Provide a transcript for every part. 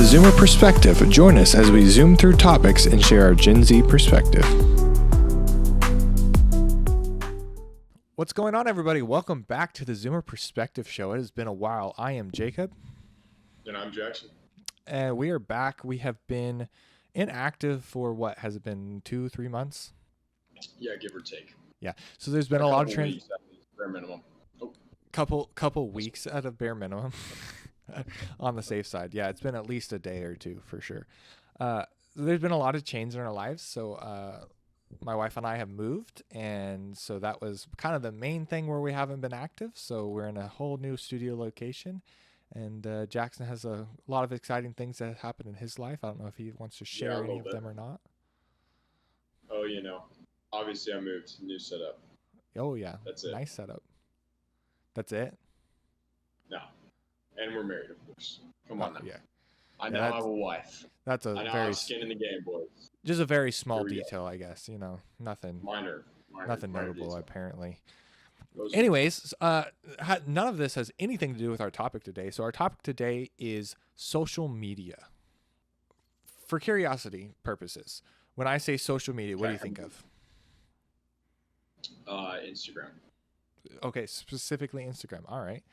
the Zoomer Perspective. Join us as we zoom through topics and share our Gen Z perspective. What's going on, everybody? Welcome back to the Zoomer Perspective Show. It has been a while. I am Jacob. And I'm Jackson. And we are back. We have been inactive for what has it been 2-3 months? Yeah, give or take. Yeah. So there's been a lot of bare minimum. Couple weeks at a bare minimum on the safe side. Yeah, it's been at least a day or two for sure. There's been a lot of change in our lives. So my wife and I have moved, and so that was kind of the main thing where we haven't been active. So we're in a whole new studio location, and Jackson has a lot of exciting things that happened in his life. I don't know if he wants to share any of them or not. Oh, obviously I moved, new setup. Oh yeah, that's it. Nice setup. That's it? No, and we're married, of course. Come on now. Yeah. I now have a wife. That's a very skin in the game, boys. Just a very small detail, I guess. Nothing. Minor nothing notable, detail. Apparently. Anyways, none of this has anything to do with our topic today. So our topic today is social media. For curiosity purposes, when I say social media, what do you think of? Instagram. Okay, specifically Instagram. All right.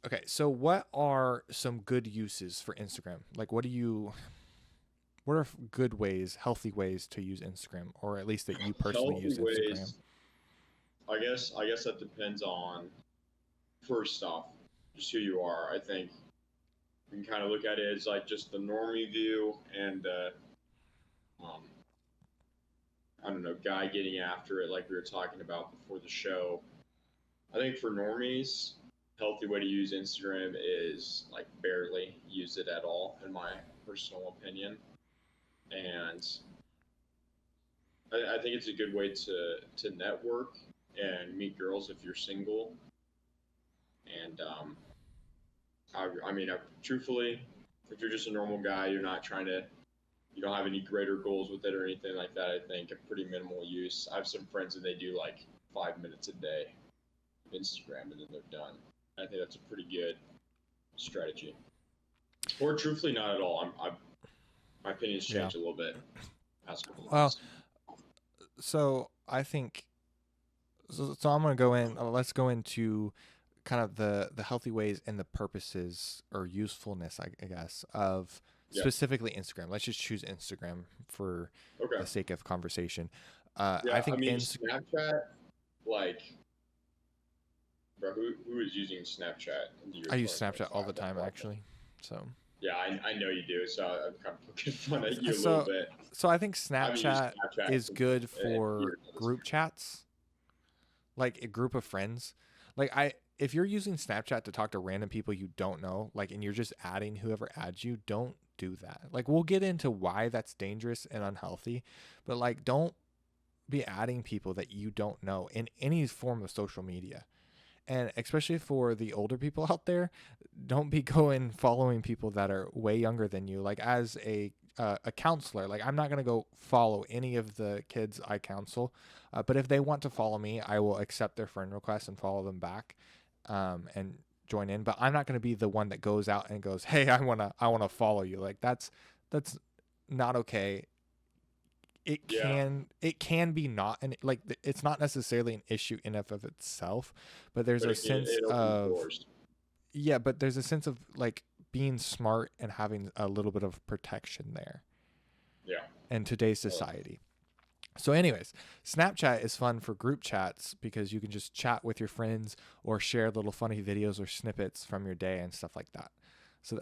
Okay, so what are some good uses for Instagram? Like, what are good ways, healthy ways to use Instagram, or at least that you personally use Instagram? I guess that depends on, first off, just who you are. I think you can kind of look at it as like just the normie view and, I don't know, guy getting after it like we were talking about before the show. I think for normies, healthy way to use Instagram is like barely use it at all, in my personal opinion. And I think it's a good way to network and meet girls if you're single. And truthfully, if you're just a normal guy, you don't have any greater goals with it or anything like that, I think a pretty minimal use. I have some friends and they do like 5 minutes a day of Instagram and then they're done. I think that's a pretty good strategy. Or truthfully, not at all. My opinion's changed a little bit past couple of months. So I think so I'm going to go in. Let's go into kind of the healthy ways and the purposes or usefulness, I guess, of specifically Instagram. Let's just choose Instagram for the sake of conversation. I think Snapchat, like, bro, who is using Snapchat? I use Snapchat all the time, actually. So. Yeah, I know you do, so I'm kind of poking fun at you a little bit. So I think Snapchat is good for group chats, like a group of friends. If you're using Snapchat to talk to random people you don't know, and you're just adding whoever adds you, don't do that. We'll get into why that's dangerous and unhealthy, but don't be adding people that you don't know in any form of social media. And especially for the older people out there, don't be following people that are way younger than you. As a counselor, I'm not going to go follow any of the kids I counsel. But if they want to follow me, I will accept their friend request and follow them back and join in. But I'm not going to be the one that goes out and goes, hey, I want to follow you. That's not okay. It can be not, and it's not necessarily an issue in and of itself, but there's a sense of but there's a sense of being smart and having a little bit of protection there. Yeah. In today's society. So anyways, Snapchat is fun for group chats because you can just chat with your friends or share little funny videos or snippets from your day and stuff like that. So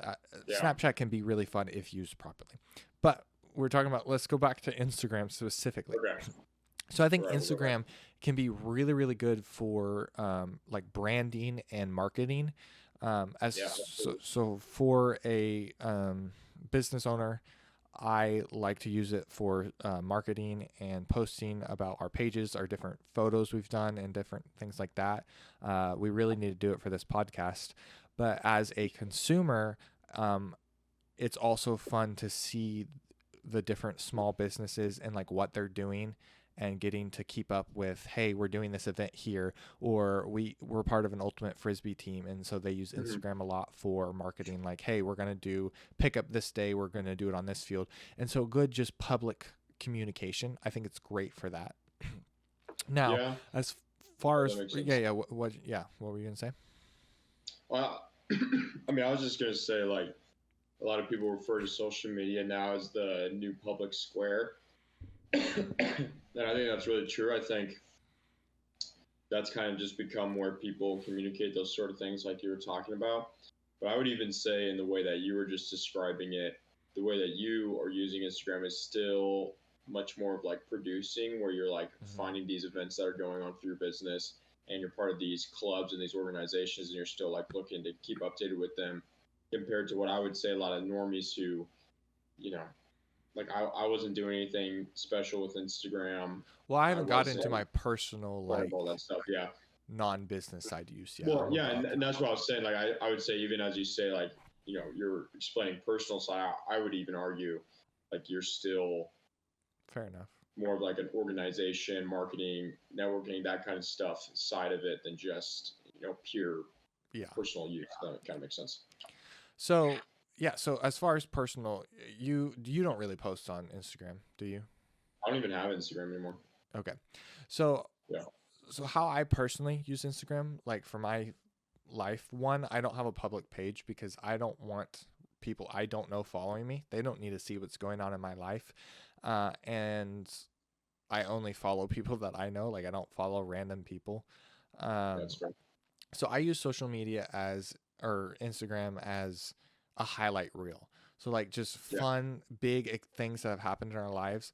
Snapchat can be really fun if used properly. But we're talking about, let's go back to Instagram specifically. Okay. So I think Instagram can be really, really good for branding and marketing. So for a business owner, I like to use it for marketing and posting about our pages, our different photos we've done and different things like that. We really need to do it for this podcast. But as a consumer, it's also fun to see the different small businesses and what they're doing and getting to keep up with, hey, we're doing this event here, or we're part of an ultimate frisbee team, and so they use Instagram a lot for marketing, like, hey, we're going to do pick up this day, we're going to do it on this field. And so good just public communication, I think it's great for that. Now, as far as what were you gonna say? Well, I mean, I was just gonna say, like, a lot of people refer to social media now as the new public square. And I think that's really true. I think that's kind of just become where people communicate those sort of things like you were talking about. But I would even say, in the way that you were just describing it, the way that you are using Instagram is still much more of like producing, where you're like finding these events that are going on for your business, and you're part of these clubs and these organizations, and you're still like looking to keep updated with them, compared to what I would say a lot of normies who, you know, like I wasn't doing anything special with Instagram. Well, I haven't got into my personal, like, all that stuff. Yeah. Non-business side use yet. Well, yeah, and that's what I was saying. Like, I would say, even as you say, like, you know, you're explaining personal side, I would even argue, like, you're still fair enough more of like an organization, marketing, networking, that kind of stuff side of it than just, you know, pure personal use. That kind of makes sense. So so as far as personal, you don't really post on Instagram, do you? I don't even have Instagram anymore. Okay. So so how I personally use Instagram, like for my life, one, I don't have a public page because I don't want people I don't know following me. They don't need to see what's going on in my life. And I only follow people that I know. Like, I don't follow random people. That's right. So I use social media or Instagram as a highlight reel. So like just fun, big things that have happened in our lives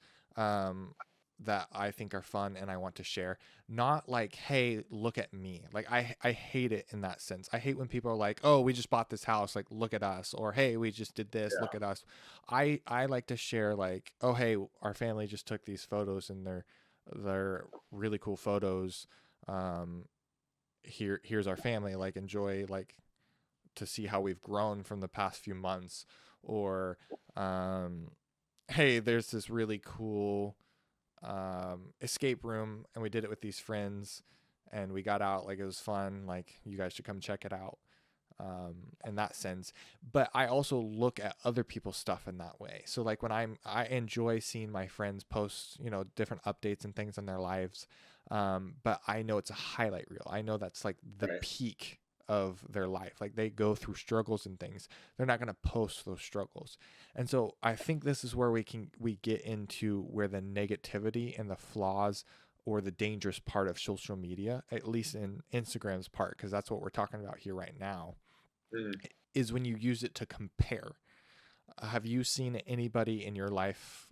that I think are fun and I want to share. Not like, hey, look at me. Like, I hate it in that sense. I hate when people are like, oh, we just bought this house, like, look at us. Or, hey, we just did this, look at us. I like to share, like, oh, hey, our family just took these photos and they're really cool photos. Here's our family, like, enjoy, like, to see how we've grown from the past few months. Or hey, there's this really cool escape room and we did it with these friends and we got out, like, it was fun, like, you guys should come check it out, in that sense. But I also look at other people's stuff in that way. So like when I enjoy seeing my friends post, you know, different updates and things in their lives, but I know it's a highlight reel. I know that's like the peak of their life. Like, they go through struggles and things. They're not going to post those struggles. And so I think this is where we get into where the negativity and the flaws or the dangerous part of social media, at least in Instagram's part, because that's what we're talking about here right now, is when you use it to compare. Have you seen anybody in your life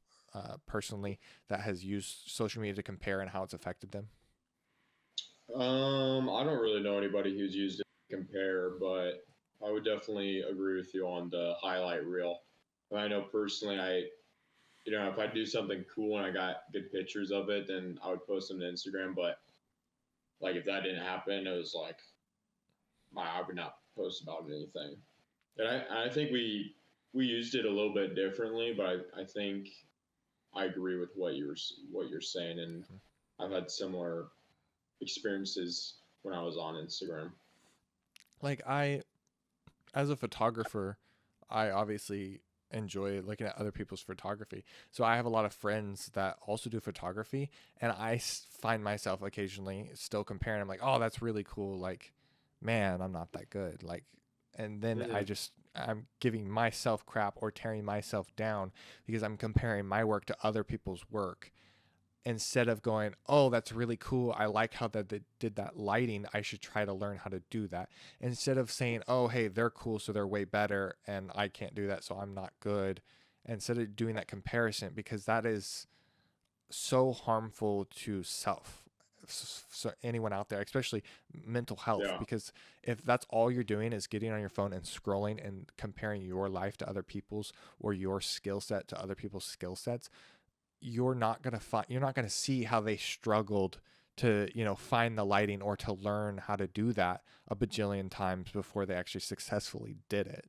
personally that has used social media to compare and how it's affected them? I don't really know anybody who's used it to compare, but I would definitely agree with you on the highlight reel. I know personally, you know, if I do something cool and I got good pictures of it, then I would post them to Instagram. But like, if that didn't happen, it was like, I would not post about anything. And I think we used it a little bit differently, but I think I agree with what you're saying, and I've had similar experiences when I was on Instagram. Like, as a photographer, I obviously enjoy looking at other people's photography. So I have a lot of friends that also do photography, and I find myself occasionally still comparing. I'm like, oh, that's really cool. Like, man, I'm not that good. Like, and then I'm giving myself crap or tearing myself down because I'm comparing my work to other people's work, instead of going, oh, that's really cool. I like how they did that lighting. I should try to learn how to do that. Instead of saying, oh, hey, they're cool, so they're way better, and I can't do that, so I'm not good. Instead of doing that comparison, because that is so harmful to self. So anyone out there, especially mental health, because if that's all you're doing is getting on your phone and scrolling and comparing your life to other people's, or your skill set to other people's skill sets, you're not going to see how they struggled to, you know, find the lighting or to learn how to do that a bajillion times before they actually successfully did it,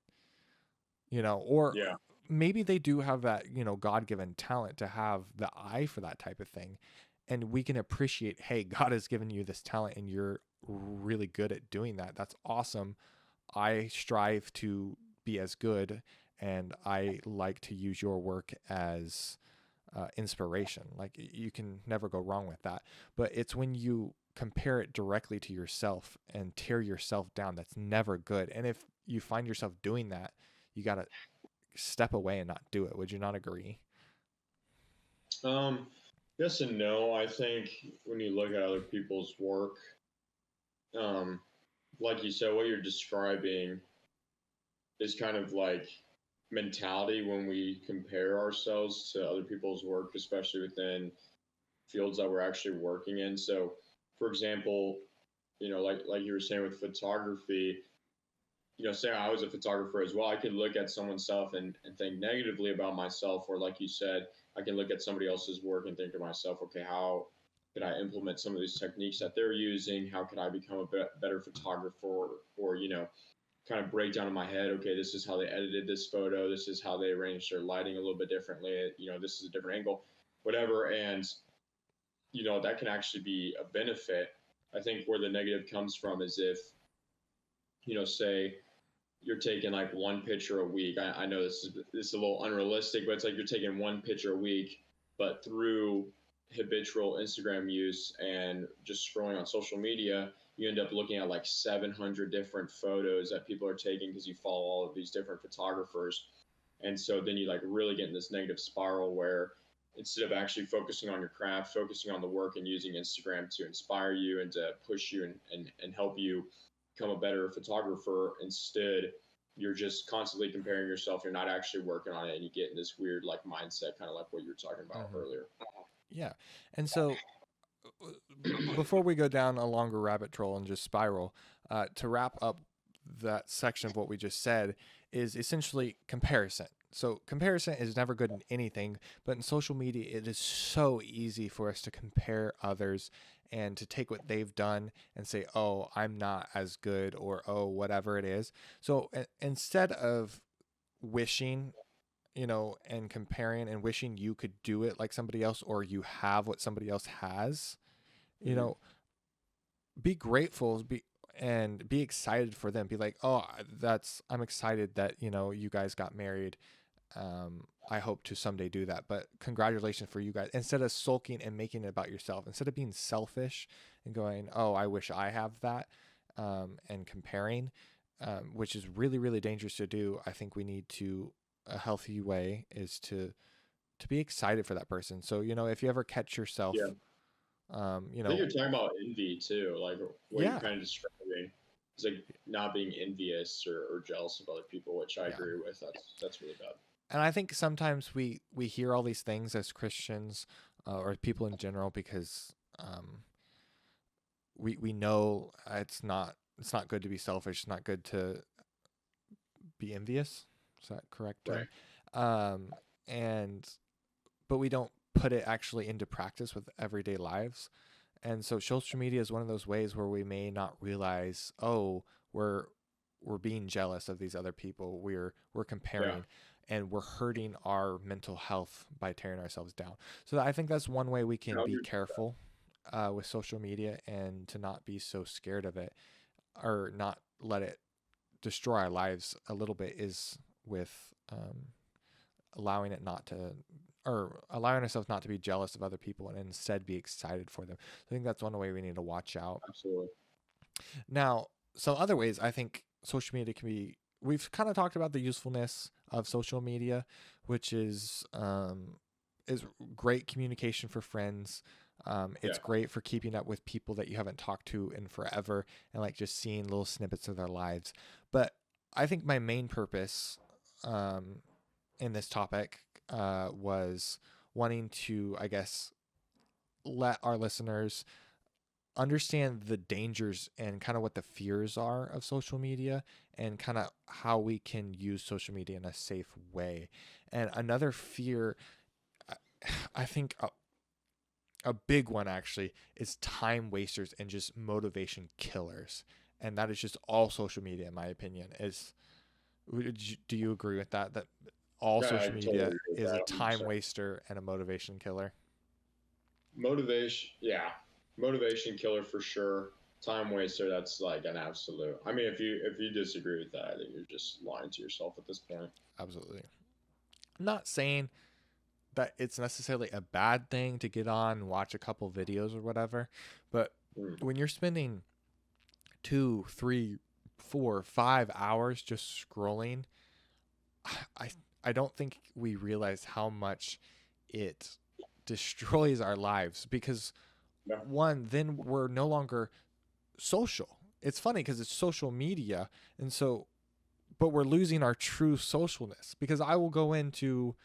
you know, or maybe they do have that, you know, God-given talent to have the eye for that type of thing. and we can appreciate, hey, God has given you this talent and you're really good at doing that. That's awesome. I strive to be as good, and I like to use your work as inspiration. Like, you can never go wrong with that. But it's when you compare it directly to yourself and tear yourself down, that's never good. And if you find yourself doing that, you got to step away and not do it. Would you not agree? Yes and no. I think when you look at other people's work, um, like you said, what you're describing is kind of like mentality when we compare ourselves to other people's work, especially within fields that we're actually working in. So, for example, like you were saying with photography, say I was a photographer as well, I could look at someone's stuff and think negatively about myself, or like you said, I can look at somebody else's work and think to myself, okay, how could I implement some of these techniques that they're using? How could I become a better photographer? Or kind of break down in my head, okay, this is how they edited this photo. This is how they arranged their lighting a little bit differently. This is a different angle, whatever. And, that can actually be a benefit. I think where the negative comes from is if, say you're taking like one picture a week. I know this is a little unrealistic, but it's like you're taking one picture a week, but through habitual Instagram use and just scrolling on social media, you end up looking at like 700 different photos that people are taking because you follow all of these different photographers. And so then you like really get in this negative spiral where instead of actually focusing on your craft, focusing on the work and using Instagram to inspire you and to push you and help you become a better photographer, instead you're just constantly comparing yourself. You're not actually working on it, and you get in this weird like mindset, kind of like what you were talking about earlier. Yeah. And so before we go down a longer rabbit trail and just spiral, to wrap up that section of what we just said is essentially comparison. So comparison is never good in anything, but in social media, it is so easy for us to compare others and to take what they've done and say, oh, I'm not as good, or oh, whatever it is. So instead of wishing, and comparing and wishing you could do it like somebody else, or you have what somebody else has, be grateful, and be excited for them. Be like, oh, I'm excited that, you guys got married. I hope to someday do that, but congratulations for you guys. Instead of sulking and making it about yourself, instead of being selfish and going, oh, I wish I have that, and comparing, which is really, really dangerous to do. I think we need to, a healthy way is to be excited for that person. So, if you ever catch yourself, I think you're talking about envy too, like what you're kind of describing. It's like not being envious or jealous of other people, which I agree with. That's really bad. And I think sometimes we hear all these things as Christians, or people in general, because we know it's not good to be selfish. It's not good to be envious. Is that correct? Right. But we don't put it actually into practice with everyday lives. And so social media is one of those ways where we may not realize, oh, we're being jealous of these other people. We're comparing, and we're hurting our mental health by tearing ourselves down. So I think that's one way we can be careful with social media, and to not be so scared of it, or not let it destroy our lives a little bit, is with allowing ourselves not to be jealous of other people, and instead be excited for them. So I think that's one way we need to watch out. Absolutely. Now, some other ways I think social media can be, we've kind of talked about the usefulness of social media, which is great communication for friends. It's great for keeping up with people that you haven't talked to in forever, and like just seeing little snippets of their lives. But I think my main purpose in this topic was wanting to, I guess, let our listeners understand the dangers and kind of what the fears are of social media, and kind of how we can use social media in a safe way. And another fear, I think a big one actually, is time wasters and just motivation killers. And that is just all social media, in my opinion. Do you agree with that? That all social media is a time waster and a motivation killer? Motivation, yeah, motivation killer for sure. Time waster, that's like an absolute. I mean, if you disagree with that, I think you're just lying to yourself at this point. Absolutely. I'm not saying that it's necessarily a bad thing to get on and watch a couple videos or whatever, but when you're spending 2, 3, 4, 5 hours just scrolling, I I don't think we realize how much it destroys our lives because Yeah. one, then we're no longer social. It's funny because it's social media, and so, but we're losing our true socialness because I will go into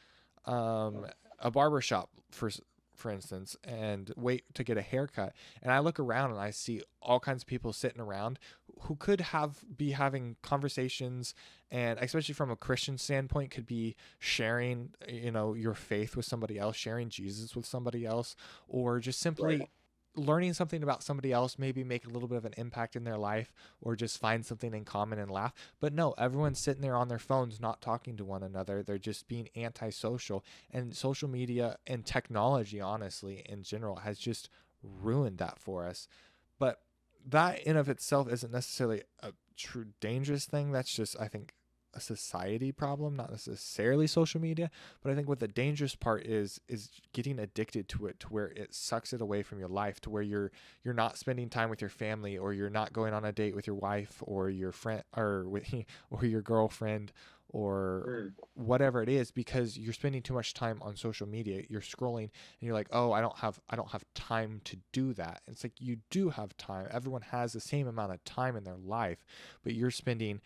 a barber shop for instance and wait to get a haircut, and I look around and I see all kinds of people sitting around who could be having conversations, and especially from a Christian standpoint could be sharing, your faith with somebody else, sharing Jesus with somebody else, or just simply Right. learning something about somebody else, maybe make a little bit of an impact in their life, or just find something in common and laugh. But no, everyone's sitting there on their phones, not talking to one another. They're just being antisocial. And social media and technology, honestly, in general, has just ruined that for us. But that in of itself isn't necessarily a true dangerous thing. That's just, I think, a society problem, not necessarily social media. But I think what the dangerous part is getting addicted to it, to where it sucks it away from your life, to where you're not spending time with your family, or you're not going on a date with your wife or your friend, or with or your girlfriend, or whatever it is, because you're spending too much time on social media. You're scrolling and you're like, oh, I don't have time to do that. It's like, you do have time. Everyone has the same amount of time in their life, but you're spending,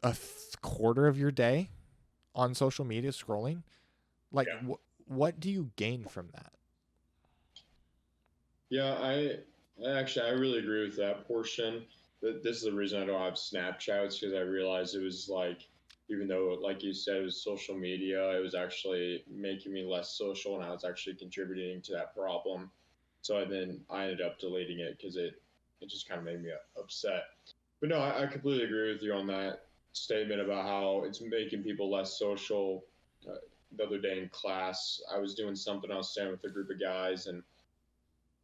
a quarter of your day on social media scrolling. Like, Yeah. what do you gain from that? Yeah, I really agree with that portion. This is the reason I don't have Snapchat, because I realized it was like, even though, like you said, it was social media, it was actually making me less social, and I was actually contributing to that problem. So then I ended up deleting it because it just kind of made me upset. But no, I completely agree with you on that statement about how it's making people less social. The other day in class, I was doing something. I was standing with a group of guys, and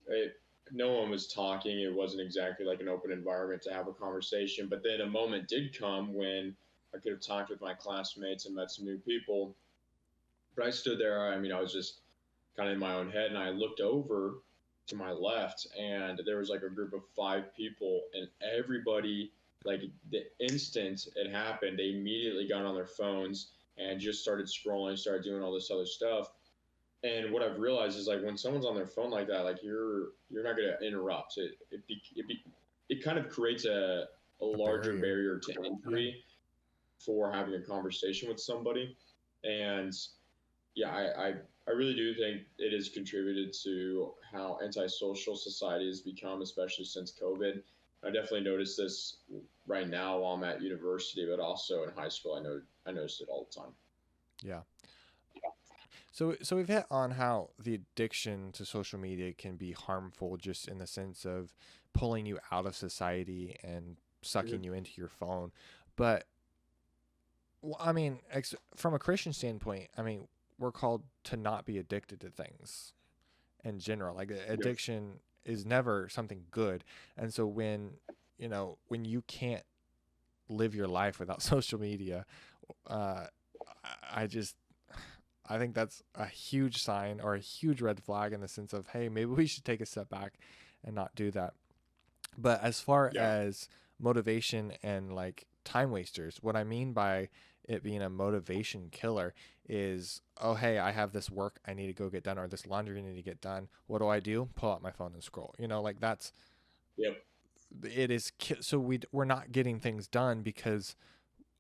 it, no one was talking. It wasn't exactly like an open environment to have a conversation. But then a moment did come when I could have talked with my classmates and met some new people. But I stood there. I mean, I was just kind of in my own head, and I looked over to my left, and there was like a group of 5 people, and everybody, like the instant it happened, they immediately got on their phones and just started scrolling, started doing all this other stuff. And what I've realized is, like, when someone's on their phone like that, like, you're not going to interrupt it kind of creates a A larger barrier. barrier to entry for having a conversation with somebody. And yeah, I really do think it has contributed to how antisocial society has become, especially since COVID. I definitely noticed this right now while I'm at university, but also in high school. I noticed it all the time. Yeah. So we've hit on how the addiction to social media can be harmful, just in the sense of pulling you out of society and sucking you into your phone. But I mean, from a Christian standpoint, I mean, we're called to not be addicted to things in general. Like, Yep. addiction is never something good. And so when you can't live your life without social media, uh, I just I think that's a huge sign, or a huge red flag, in the sense of, hey, maybe we should take a step back and not do that. But as far Yeah. as motivation and like time wasters, what I mean by it being a motivation killer is, oh, hey, I have this work I need to go get done, or this laundry I need to get done. What do? Pull out my phone and scroll. Like, that's Yep. it is. So we're not getting things done because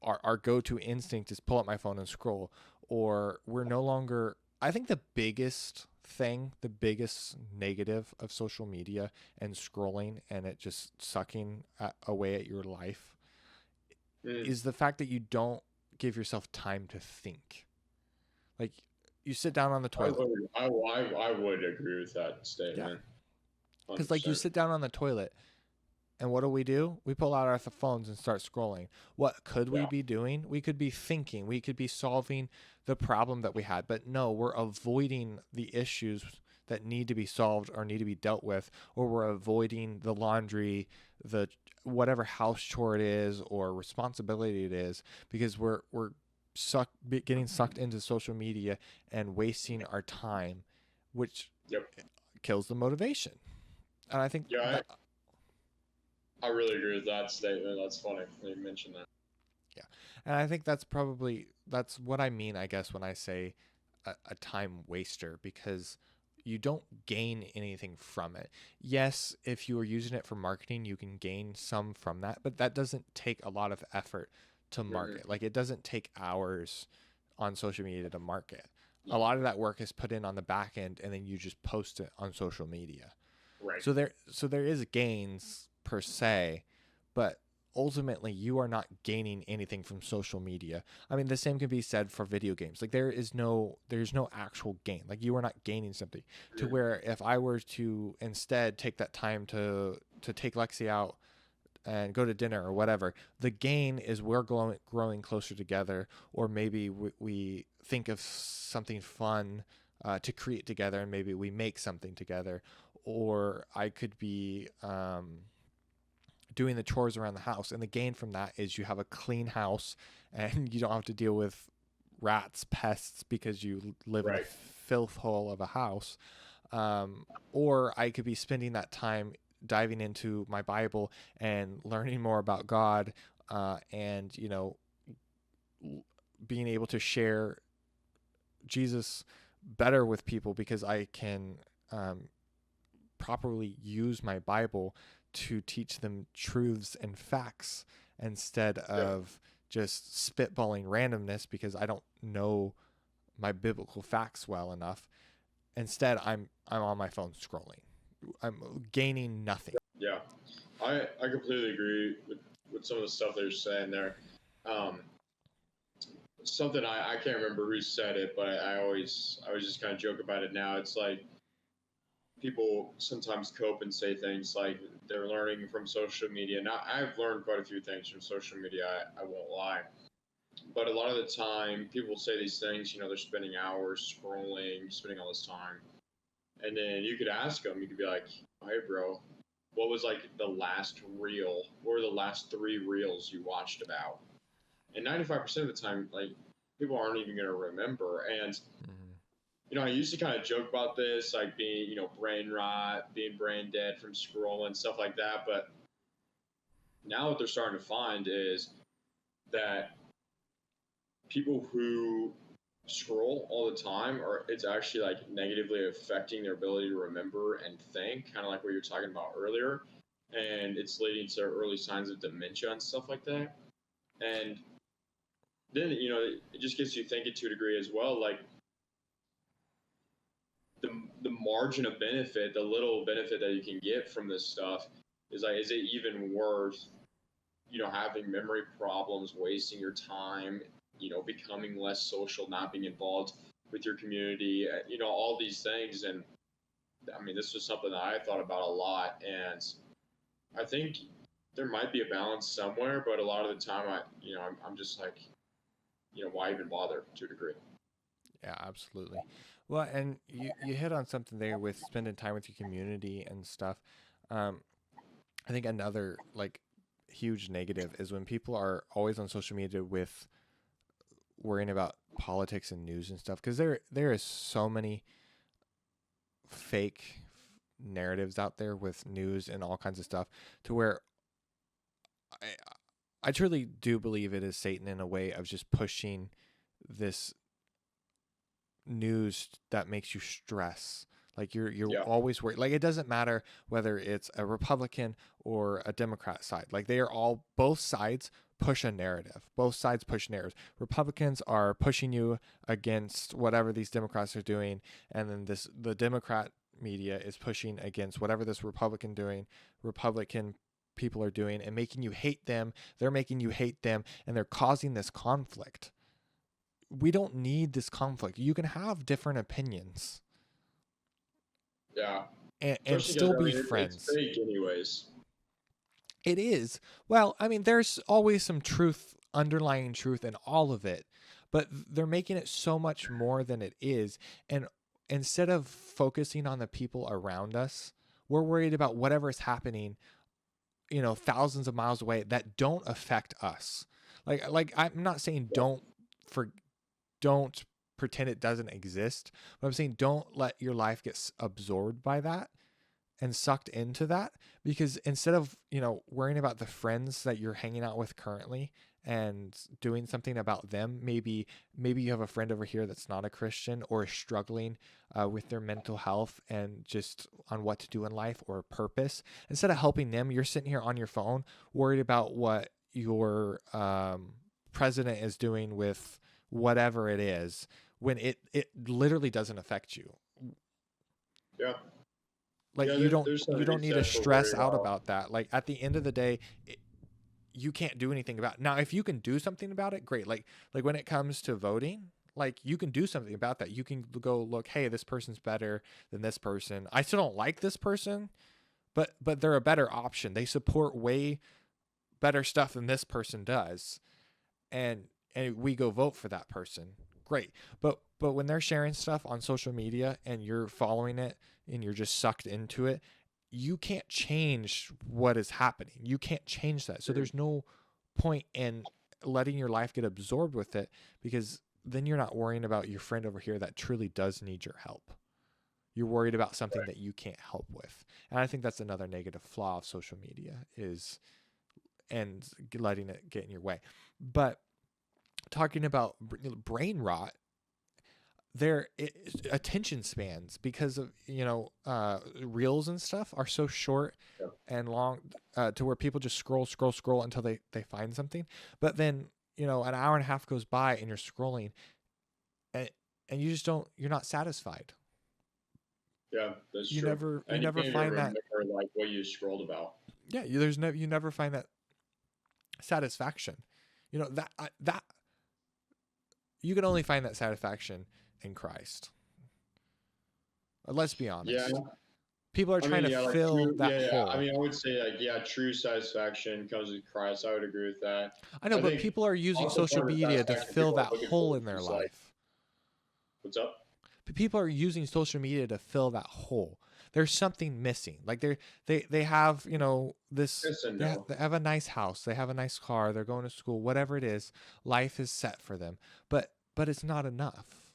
our go-to instinct is pull up my phone and scroll, or we're no longer. I think the biggest negative of social media and scrolling, and it just sucking away at your life, Mm. is the fact that you don't give yourself time to think. Like, you sit down on the toilet. I would agree with that Yeah. statement, hundred Because, like, you percent. sit down on the toilet, and what do? We pull out our phones and start scrolling. What could we Yeah. be doing? We could be thinking. We could be solving the problem that we had. But no, we're avoiding the issues that need to be solved or need to be dealt with, or we're avoiding the laundry, the whatever house chore it is or responsibility it is, because we're getting sucked into social media and wasting our time, which Yep. kills the motivation. And I think I really agree with that statement. That's funny you mentioned that. Yeah, and I think that's what I mean, I guess, when I say a time waster, because you don't gain anything from it. Yes, if you are using it for marketing, you can gain some from that, but that doesn't take a lot of effort to market. Like, it doesn't take hours on social media to market. A lot of that work is put in on the back end, and then you just post it on social media. Right. So there is gains per se, but ultimately you are not gaining anything from social media. I mean, the same can be said for video games. Like, there's no actual gain. Like, you are not gaining something. To where if I were to instead take that time to take Lexi out and go to dinner or whatever, the gain is we're growing closer together, or maybe we think of something fun to create together, and maybe we make something together, or I could be doing the chores around the house, and the gain from that is you have a clean house and you don't have to deal with rats, pests, because you live in a filth hole of a house. Or I could be spending that time diving into my Bible and learning more about God, and being able to share Jesus better with people, because I can properly use my Bible to teach them truths and facts, instead of just spitballing randomness because I don't know my biblical facts well enough. Instead, I'm on my phone scrolling. I'm gaining nothing. Yeah, I completely agree with some of the stuff they're saying there. Something I can't remember who said it, but I always just kind of joke about it now. It's like, people sometimes cope and say things like they're learning from social media. Now, I've learned quite a few things from social media, I won't lie. But a lot of the time, people say these things, they're spending hours scrolling, spending all this time. And then you could ask them, you could be like, hey, bro, what was like the last reel? What were the last 3 reels you watched about? And 95% of the time, like, people aren't even going to remember. And I used to kind of joke about this, like being, brain rot, being brain dead from scrolling, stuff like that. But now what they're starting to find is that people who scroll all the time, it's actually like negatively affecting their ability to remember and think, kind of like what you're talking about earlier. And it's leading to early signs of dementia and stuff like that. And then, it just gets you thinking to a degree as well, like, the margin of benefit, the little benefit that you can get from this stuff is like, is it even worth, having memory problems, wasting your time, becoming less social, not being involved with your community, all these things. And I mean, this was something that I thought about a lot, and I think there might be a balance somewhere, but a lot of the time I'm just like, why even bother, to a degree. Yeah, absolutely. Well, and you hit on something there with spending time with your community and stuff. I think another like huge negative is when people are always on social media with worrying about politics and news and stuff, because there is so many fake narratives out there with news and all kinds of stuff, to where I truly do believe it is Satan in a way of just pushing this news that makes you stress. Like, you're always worried. Like, it doesn't matter whether it's a Republican or a Democrat side. Like, they are all, both sides push a narrative. Both sides push narratives. Republicans are pushing you against whatever these Democrats are doing, and then the Democrat media is pushing against whatever this Republican people are doing, and making you hate them. They're making you hate them, and they're causing this conflict. We don't need this conflict. You can have different opinions. Yeah. And still be friends. It's fake anyways. It is. Well, I mean, there's always some underlying truth in all of it, but they're making it so much more than it is. And instead of focusing on the people around us, we're worried about whatever is happening, thousands of miles away that don't affect us. Like I'm not saying don't pretend it doesn't exist, but I'm saying don't let your life get absorbed by that and sucked into that, because instead of, worrying about the friends that you're hanging out with currently and doing something about them, maybe you have a friend over here that's not a Christian or is struggling with their mental health and just on what to do in life or purpose. Instead of helping them, you're sitting here on your phone worried about what your president is doing with whatever it is, when it literally doesn't affect you. Yeah. Like, Yeah, you there's don't need to stress out about that. Like, at the end of the day, you can't do anything about it. Now, if you can do something about it, great. Like when it comes to voting, like, you can do something about that. You can go look, hey, this person's better than this person. I still don't like this person, but they're a better option. They support way better stuff than this person does. And we go vote for that person. Great. But when they're sharing stuff on social media and you're following it and you're just sucked into it, you can't change what is happening. You can't change that. So there's no point in letting your life get absorbed with it, because then you're not worrying about your friend over here that truly does need your help. You're worried about something that you can't help with. And I think that's another negative flaw of social media, is and letting it get in your way. But talking about brain rot, their attention spans, because of reels and stuff, are so short and long, to where people just scroll until they find something. But then an hour and a half goes by and you're scrolling, and you're not satisfied. Yeah, that's you true. you never find that, like what you scrolled about. yeah, you never find that satisfaction. That you can only find that satisfaction in Christ. Let's be honest. Yeah. People are trying to fill that hole. I would say true satisfaction comes with Christ. I would agree with that. I know, but people are using social media to fill that hole in their life. What's up? People are using social media to fill that hole. There's something missing. Like they have, this, they have a nice house, they have a nice car, they're going to school, whatever it is, life is set for them. But it's not enough.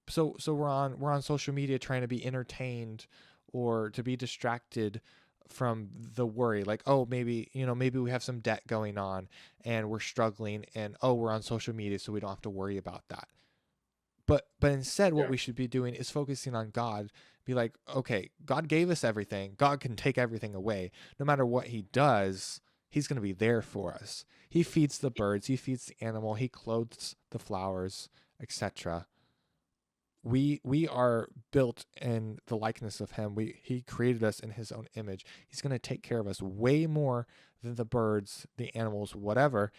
So we're on social media trying to be entertained or to be distracted from the worry. Like, oh, maybe we have some debt going on and we're struggling, and we're on social media, so we don't have to worry about that. But instead, what we should be doing is focusing on God. Be like, okay, God gave us everything. God can take everything away. No matter what he does, he's going to be there for us. He feeds the birds. He feeds the animal. He clothes the flowers, etc. We are built in the likeness of him. He created us in his own image. He's going to take care of us way more than the birds, the animals, whatever.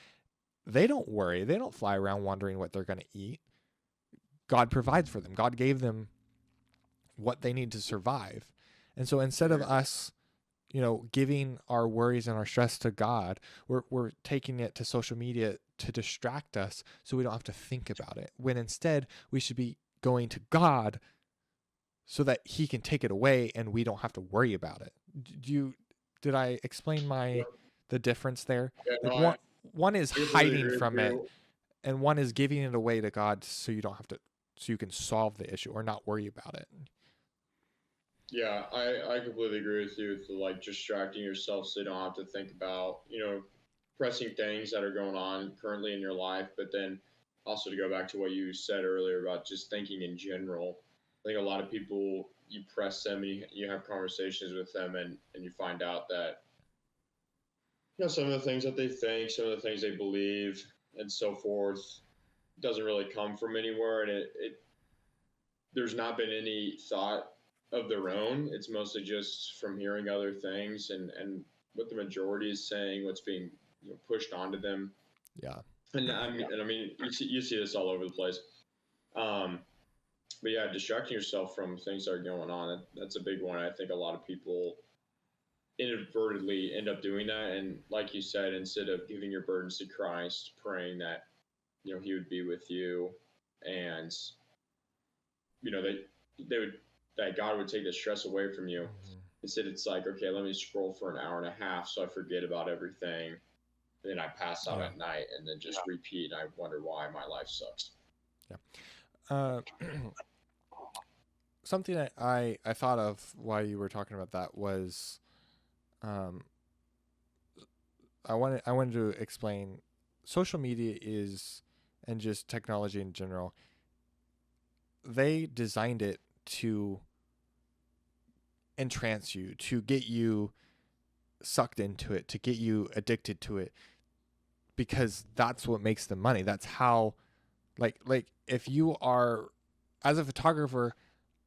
They don't worry. They don't fly around wondering what they're going to eat. God provides for them. God gave them what they need to survive. And so instead of us, giving our worries and our stress to God, we're taking it to social media to distract us so we don't have to think about it. When instead we should be going to God so that he can take it away and we don't have to worry about it. Did I explain the difference there? Yeah, like one is hiding from it, and one is giving it away to God so you don't have to, so you can solve the issue or not worry about it. Yeah, I completely agree with you with like distracting yourself so you don't have to think about, pressing things that are going on currently in your life. But then also to go back to what you said earlier about just thinking in general, I think a lot of people, you press them and you have conversations with them and you find out that, some of the things that they think, some of the things they believe and so forth doesn't really come from anywhere. And there's not been any thought of their own. It's mostly just from hearing other things and what the majority is saying, what's being pushed onto them. Yeah. And I mean, you see this all over the place. But yeah, distracting yourself from things that are going on, that's a big one. I think a lot of people inadvertently end up doing that. And like you said, instead of giving your burdens to Christ, praying that, he would be with you and, that that God would take the stress away from you. Mm-hmm. Instead, it's like, okay, let me scroll for an hour and a half so I forget about everything. And then I pass out at night and then just repeat. And I wonder why my life sucks. Yeah. Something that I thought of while you were talking about that was, I wanted to explain social media is, and just technology in general, they designed it to entrance you, to get you sucked into it, to get you addicted to it, because that's what makes them money. That's how, like if you are, as a photographer,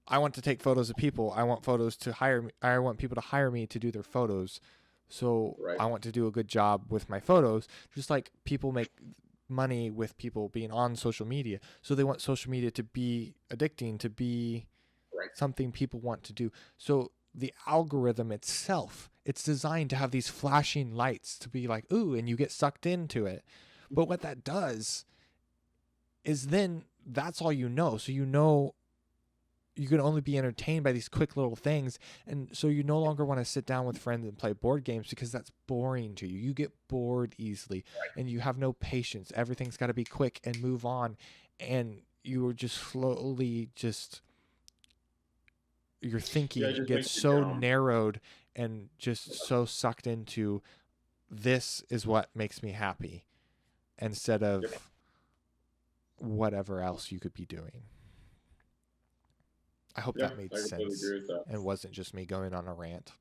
I want to take photos of people. I want photos to hire me. I want people to hire me to do their photos. So I want to do a good job with my photos, just like people make money with people being on social media. So they want social media to be addicting, to be something people want to do. So the algorithm itself, it's designed to have these flashing lights to be like, ooh, and you get sucked into it. But what that does is then that's all you know. So you know you can only be entertained by these quick little things. And so you no longer want to sit down with friends and play board games because that's boring to you. You get bored easily and you have no patience. Everything's got to be quick and move on. And you are just slowly your thinking gets so narrowed and just so sucked into, this is what makes me happy, instead of whatever else you could be doing. I hope that made sense and wasn't just me going on a rant.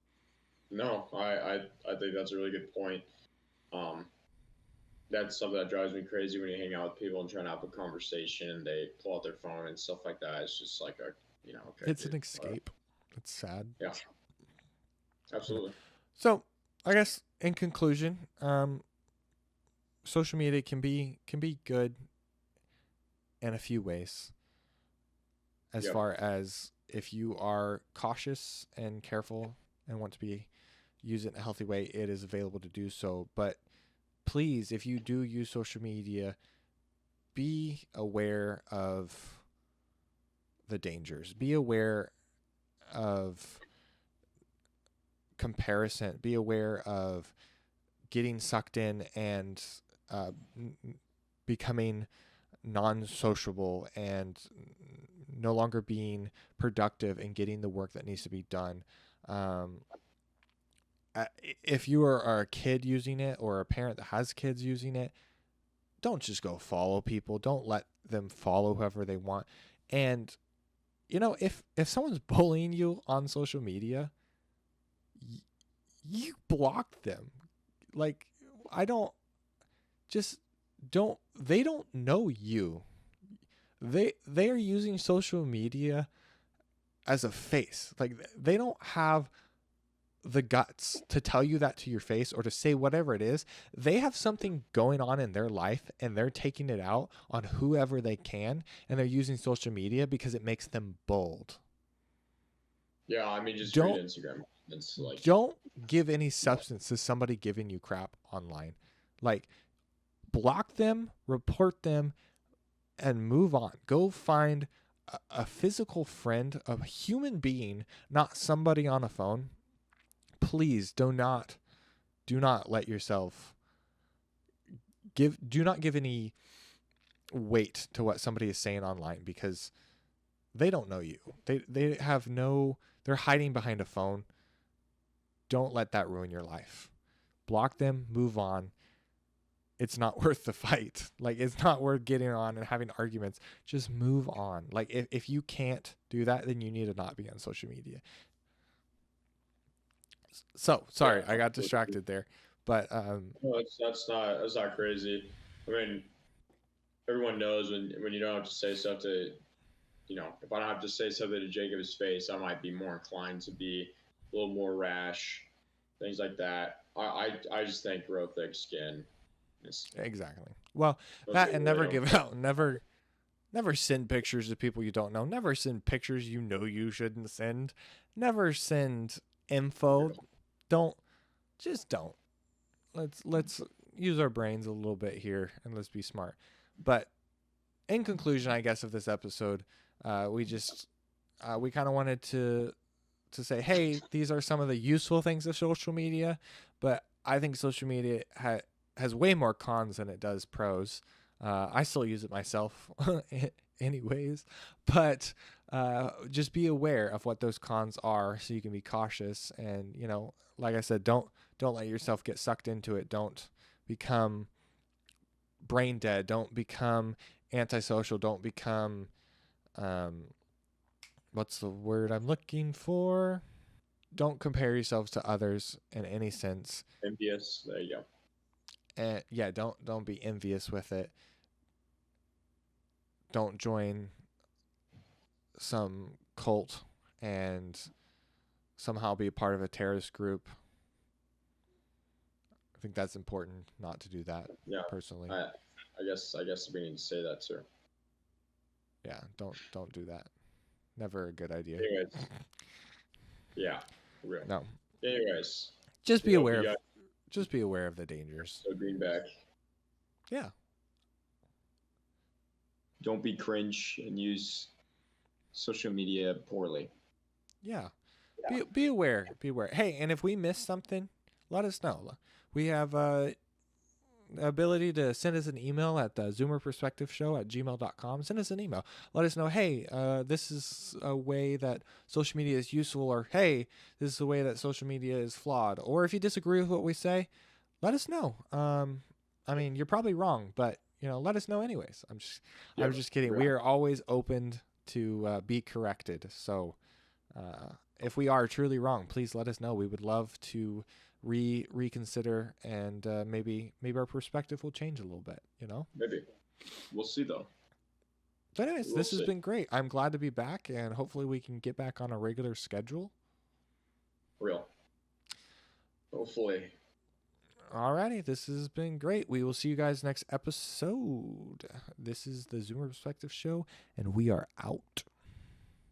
No, I think that's a really good point. That's something that drives me crazy when you hang out with people and try to have a conversation. They pull out their phone and stuff like that. It's just like okay. It's an escape. It's sad. Yeah, absolutely. So I guess in conclusion, social media can be good in a few ways. As far as if you are cautious and careful and want to use it in a healthy way, it is available to do so. But please, if you do use social media, be aware of the dangers. Be aware of comparison. Be aware of getting sucked in and becoming non-sociable and no longer being productive and getting the work that needs to be done. If you are a kid using it or a parent that has kids using it, don't just go follow people. Don't let them follow whoever they want. And if someone's bullying you on social media, you block them. Like, they don't know you. They are using social media as a face. Like, they don't have the guts to tell you that to your face or to say whatever it is. They have something going on in their life and they're taking it out on whoever they can, and they're using social media because it makes them bold. Yeah, I mean, just read Instagram. It's like, don't give any substance to somebody giving you crap online. Like, block them, report them, and move on. Go find a physical friend, a human being, not somebody on a phone. Please do not let yourself do not give any weight to what somebody is saying online, because they don't know you. They're hiding behind a phone. Don't let that ruin your life. Block them, move on. It's not worth the fight. Like, it's not worth getting on and having arguments. Just move on. Like, if you can't do that, then you need to not be on social media. So sorry, I got distracted there, but no, that's not crazy. I mean, everyone knows when you don't have to say stuff to, if I don't have to say something to Jacob's face, I might be more inclined to be a little more rash, things like that. I just think grow thick skin. Exactly. Well, that and never give out. Never send pictures to people you don't know. Never send pictures you shouldn't send. Never send info. Don't. Let's use our brains a little bit here and let's be smart. But in conclusion, I guess, of this episode, we just we kind of wanted to say, hey, these are some of the useful things of social media, but I think social media has way more cons than it does pros. I still use it myself anyways, but just be aware of what those cons are so you can be cautious. And, you know, like I said, don't let yourself get sucked into it. Don't become brain dead. Don't become antisocial. Don't become, what's the word I'm looking for? Don't compare yourselves to others in any sense. Envious. There you go. And yeah, don't be envious with it. Don't join some cult and somehow be a part of a terrorist group. I think that's important not to do that. Yeah, personally. I guess we need to say that, sir. Yeah, don't do that. Never a good idea. Anyways. Yeah. Real. No. Anyways. Just be aware of the dangers. So greenback. Yeah. Don't be cringe and use social media poorly. Yeah. Be aware. Be aware. Hey, and if we miss something, let us know. We have the ability to send us an email at the zoomerperspectiveshow@gmail.com. Send us an email. Let us know, hey, this is a way that social media is useful, or hey, this is a way that social media is flawed. Or if you disagree with what we say, let us know. I mean, you're probably wrong, but you know, let us know anyways. I'm just kidding. We are always open to be corrected. So if we are truly wrong, please let us know. We would love to reconsider, and maybe our perspective will change a little bit, you know? Maybe. We'll see though. So anyways, this has been great. I'm glad to be back, and hopefully we can get back on a regular schedule. Real. Hopefully. Alrighty, this has been great. We will see you guys next episode. This is the Zoomer Perspective Show, and we are out.